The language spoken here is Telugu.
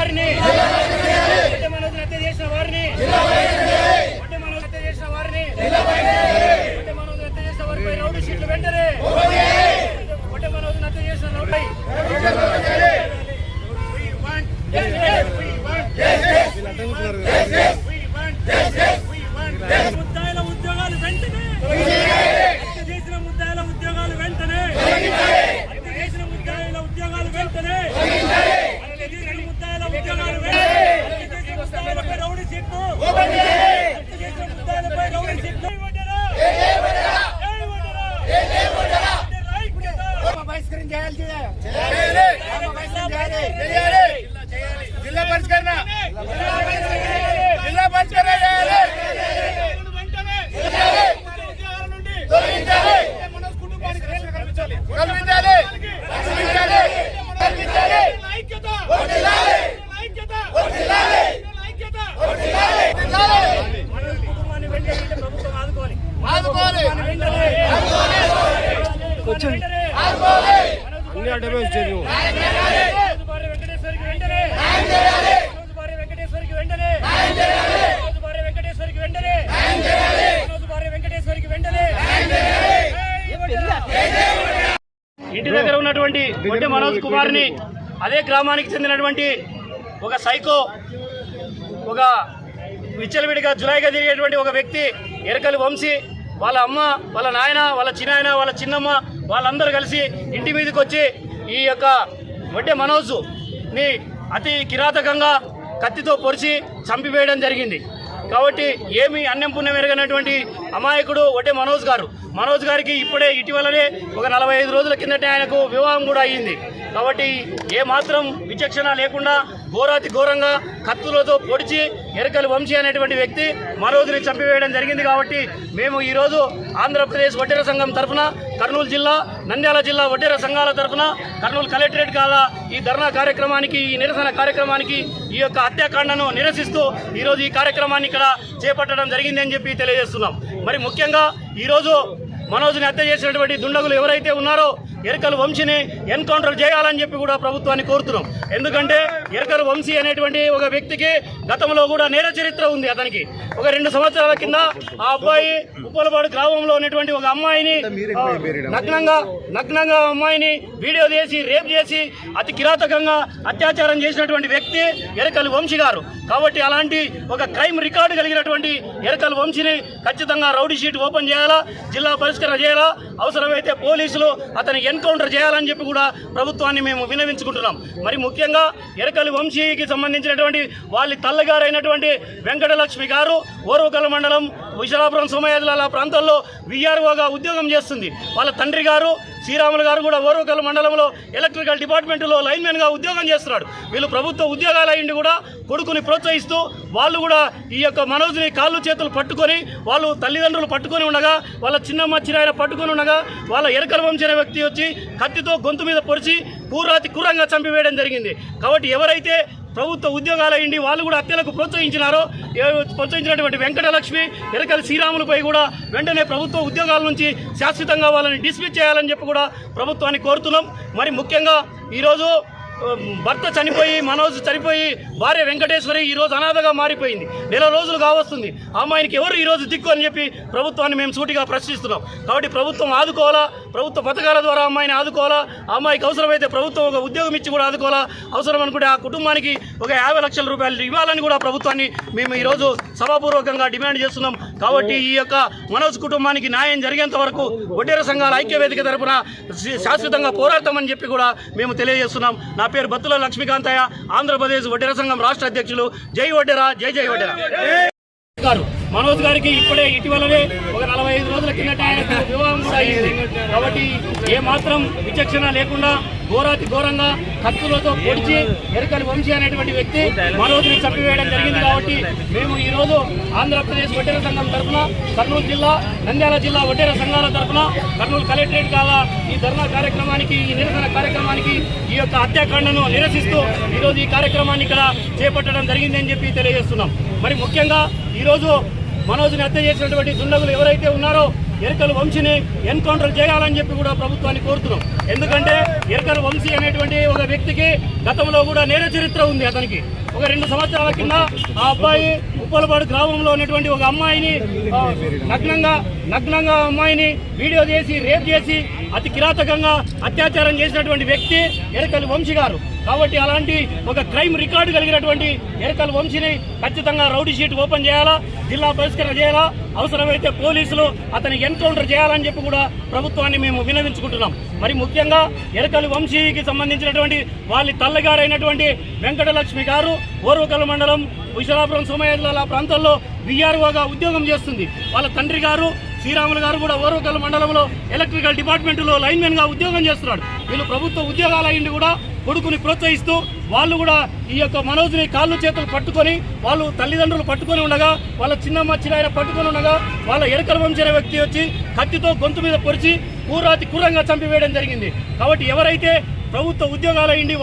వారిని ఒడ్డే మనోజ్ని హత్య చేసిన వారిని ఒడ్డే మనోజ్ హత్య చేసిన వారిని ఒడ్డే మనోజ్ని హత్య చేసిన వారిపై రౌడీ షీట్లు వెంటనే ఒడ్డే మనోజ్ని హత్య చేసిన రౌడీ ముద్దాయిల ఉద్యోగాలు వెంటనే హత్య చేసిన ముద్దాయిల ఉద్యోగాలు వెంటనే హత్య చేసిన ముద్దాయిల ఉద్యోగాలు వెంటనే హత్య చేసిన ముద్దాయిల ఉద్యోగాలు వెంటనే హత్య చేసిన ముద్దాయిలపై రౌడీ షీట్లు హత్య చేసిన ముద్దాయిలపై రౌడీ షీట్లు జిల్లా పరిష్కరణ జిల్లా పరిష్కరణ ఇంటి దగ్గర ఉన్నటువంటి ఒడ్డే మనోజ్ కుమార్ని అదే గ్రామానికి చెందినటువంటి ఒక సైకో ఒక విచ్చలవిడిగా జులాయిగా తిరిగేటువంటి ఒక వ్యక్తి ఎరకలి వంశీ వాళ్ళ అమ్మ వాళ్ళ నాయన వాళ్ళ చిన్నాయన వాళ్ళ చిన్నమ్మ వాళ్ళందరూ కలిసి ఇంటి మీదకి వచ్చి ఈ యొక్క ఒడ్డే మనోజ్ని అతి కిరాతకంగా కత్తితో పొడిచి చంపివేయడం జరిగింది. కాబట్టి ఏమి అన్నం పుణ్యం ఎరగనటువంటి అమాయకుడు ఒడ్డే మనోజ్ గారికి ఇప్పుడే ఇటీవలనే ఒక 45 రోజుల కిందటే ఆయనకు వివాహం కూడా అయ్యింది. కాబట్టి ఏమాత్రం విచక్షణ లేకుండా ఘోరాతి ఘోరంగా కత్తులతో పొడిచి ఎరకలి వంశీ అనేటువంటి వ్యక్తి మనోజ్ని చంపివేయడం జరిగింది. కాబట్టి మేము ఈరోజు ఆంధ్రప్రదేశ్ వడ్డెర సంఘం తరఫున కర్నూలు జిల్లా నంద్యాల జిల్లా వడ్డెర సంఘాల తరఫున కర్నూలు కలెక్టరేట్ కాల ఈ ధర్నా కార్యక్రమానికి ఈ నిరసన కార్యక్రమానికి ఈ యొక్క హత్యాకాండను నిరసిస్తూ ఈరోజు ఈ కార్యక్రమాన్ని ఇక్కడ చేపట్టడం జరిగిందని చెప్పి తెలియజేస్తున్నాం. మరి ముఖ్యంగా ఈరోజు మనోజ్ని హత్య చేసినటువంటి దుండగులు ఎవరైతే ఉన్నారో ఎరకలి వంశీని ఎన్కౌంటర్ చేయాలని చెప్పి కూడా ప్రభుత్వాన్ని కోరుతున్నాం. ఎందుకంటే ఎరకలి వంశీ అనేటువంటి ఒక వ్యక్తికి గతంలో కూడా నేర చరిత్ర ఉంది. అతనికి ఒక 2 సంవత్సరాల కింద ఆ అబ్బాయి ఉప్పలపాడు గ్రామంలో ఉన్నటువంటి ఒక అమ్మాయిని నగ్నంగా అమ్మాయిని వీడియో చేసి రేప్ చేసి అతి కిరాతకంగా అత్యాచారం చేసినటువంటి వ్యక్తి ఎరకలి వంశీ గారు. కాబట్టి అలాంటి ఒక క్రైమ్ రికార్డు కలిగినటువంటి ఎరకలి వంశీని ఖచ్చితంగా రౌడీ షీట్ ఓపెన్ చేయాలా, జిల్లా పరిష్కరణ చేయాలా, అవసరమైతే పోలీసులు అతని ఎన్కౌంటర్ చేయాలని చెప్పి కూడా ప్రభుత్వాన్ని మేము విన్నవించుకుంటున్నాం. మరి ముఖ్యంగా ఎరకలి వంశీకి సంబంధించినటువంటి వాళ్ళ తల్లిగారైనటువంటి వెంకటలక్ష్మి గారు ఓర్వకల్ మండలం విశాలాపురం సోమయాజుల ప్రాంతాల్లో విఆర్ఓగా ఉద్యోగం చేస్తుంది. వాళ్ళ తండ్రి గారు శ్రీరాములు గారు కూడా ఓర్వకల్ మండలంలో ఎలక్ట్రికల్ డిపార్ట్మెంట్లో లైన్మెన్గా ఉద్యోగం చేస్తున్నాడు. వీళ్ళు ప్రభుత్వ ఉద్యోగాలు అయ్యిండి కూడా కొడుకుని ప్రోత్సహిస్తూ వాళ్ళు కూడా ఈ యొక్క మనోజ్ని కాళ్ళు చేతులు పట్టుకొని వాళ్ళు తల్లిదండ్రులు పట్టుకొని ఉండగా వాళ్ళ చిన్నమ్మ చిన్నాయన పట్టుకొని ఉండగా వాళ్ళ ఎరకలి వంశీ అనే వ్యక్తి వచ్చి కత్తితో గొంతు మీద పొడిచి క్రూరంగా చంపివేయడం జరిగింది. కాబట్టి ఎవరైతే ప్రభుత్వ ఉద్యోగాలు అయ్యింది వాళ్ళు కూడా హత్యలకు ప్రోత్సహించినటువంటి వెంకటలక్ష్మి ఎరకలి శ్రీరాములపై కూడా వెంటనే ప్రభుత్వ ఉద్యోగాల నుంచి శాశ్వతంగా వాళ్ళని డిస్మిస్ చేయాలని చెప్పి కూడా ప్రభుత్వాన్ని కోరుతున్నాం. మరి ముఖ్యంగా ఈరోజు భర్త చనిపోయి మనోజ్ చనిపోయి భార్య వెంకటేశ్వరి ఈరోజు అనాథగా మారిపోయింది. 1 రోజులు కావస్తుంది. ఆ అమ్మాయికి ఎవరు ఈరోజు దిక్కు అని చెప్పి ప్రభుత్వాన్ని మేము సూటిగా ప్రశ్నిస్తున్నాం. కాబట్టి ప్రభుత్వం ఆదుకోవాలా, ప్రభుత్వ పథకాల ద్వారా అమ్మాయిని ఆదుకోవాలా, ఆ అమ్మాయికి అవసరమైతే ప్రభుత్వం ఒక ఉద్యోగం ఇచ్చి కూడా ఆదుకోవాలా, అవసరం అనుకుంటే ఆ కుటుంబానికి ఒక 50 లక్షల రూపాయలు ఇవ్వాలని కూడా ప్రభుత్వాన్ని మేము ఈరోజు సభాపూర్వకంగా డిమాండ్ చేస్తున్నాం. కాబట్టి ఈ యొక్క మనోజ్ కుటుంబానికి న్యాయం జరిగేంత వరకు వడ్డెర సంఘాల ఐక్యవేదిక తరఫున శాశ్వతంగా పోరాడతామని చెప్పి కూడా మేము తెలియజేస్తున్నాం. నా పేరు బత్తుల లక్ష్మీకాంతయ్య, ఆంధ్రప్రదేశ్ వడ్డెర సంఘం రాష్ట్ర అధ్యక్షులు. జై వడ్డెర, జై జై వడ్డెర. మనోజ్ గారికి ఇప్పుడే ఇటీవలనే ఒక 45 రోజుల కిందట ఆయనకు వివాహం కూడా అయింది. కాబట్టి ఏమాత్రం విచక్షణ లేకుండా ఘోరాతి ఘోరంగా కత్తులతో పొడిచి ఎరకలి వంశీ అనేటువంటి వ్యక్తి మనోజ్ని చంపివేయడం జరిగింది. కాబట్టి మేము ఈరోజు ఆంధ్రప్రదేశ్ వడ్డెర సంఘం తరఫున కర్నూలు జిల్లా నంద్యాల జిల్లా వడ్డెర సంఘాల తరఫున కర్నూలు కలెక్టరేట్ కాల ఈ ధర్నా కార్యక్రమానికి ఈ నిరసన కార్యక్రమానికి ఈ యొక్క హత్యాకాండను నిరసిస్తూ ఈరోజు ఈ కార్యక్రమాన్ని ఇక్కడ చేపట్టడం జరిగిందని చెప్పి తెలియజేస్తున్నాం. మరి ముఖ్యంగా ఈరోజు మనోజ్ని హత్య చేసినటువంటి దుండగులు ఎవరైతే ఉన్నారో ఎరకల వంశీని ఎన్కౌంటర్ చేయాలని చెప్పి కూడా ప్రభుత్వాన్ని కోరుతున్నాం. ఎందుకంటే ఎరకల వంశీ అనేటువంటి ఒక వ్యక్తికి గతంలో కూడా నేర చరిత్ర ఉంది. అతనికి ఒక 2 సంవత్సరాల కింద ఆ అబ్బాయి ఉప్పలపాడు గ్రామంలో ఉన్నటువంటి ఒక అమ్మాయిని నగ్నంగా అమ్మాయిని వీడియో చేసి రేప్ చేసి అతి కిరాతకంగా అత్యాచారం చేసినటువంటి వ్యక్తి ఎరకల వంశీ గారు. కాబట్టి అలాంటి ఒక క్రైమ్ రికార్డు కలిగినటువంటి ఎరకల వంశీని ఖచ్చితంగా రౌడీ షీట్ ఓపెన్ చేయాలా, జిల్లా బహిష్కరణ చేయాలా, అవసరమైతే పోలీసులు అతని ఎన్కౌంటర్ చేయాలని చెప్పి కూడా ప్రభుత్వాన్ని మేము విన్నవించుకుంటున్నాం. మరి ముఖ్యంగా ఎరకల వంశీకి సంబంధించినటువంటి వాళ్ళ తల్లిగారైనటువంటి వెంకటలక్ష్మి గారు ఓర్వకల్ మండలం విశాలాపురం సోమయాజుల ప్రాంతాల్లో విఆర్ఓగా ఉద్యోగం చేస్తుంది. వాళ్ళ తండ్రి గారు శ్రీరాములు గారు కూడా ఓర్వకల్ మండలంలో ఎలక్ట్రికల్ డిపార్ట్మెంట్లో లైన్మెన్ గా ఉద్యోగం చేస్తున్నాడు. వీళ్ళు ప్రభుత్వ ఉద్యోగాలు అయ్యింది కూడా కొడుకుని ప్రోత్సహిస్తూ వాళ్ళు కూడా ఈ యొక్క మనోజ్ని కాళ్ళు చేతులు పట్టుకొని వాళ్ళు తల్లిదండ్రులు పట్టుకొని ఉండగా వాళ్ళ చిన్నమ్మ చిన్న పట్టుకొని ఉండగా వాళ్ళ ఎరకల వంశీ అనే వ్యక్తి వచ్చి కత్తితో గొంతు మీద పొడిచి క్రూరంగా చంపివేయడం జరిగింది. కాబట్టి ఎవరైతే ప్రభుత్వ ఉద్యోగాలు అయ్యింది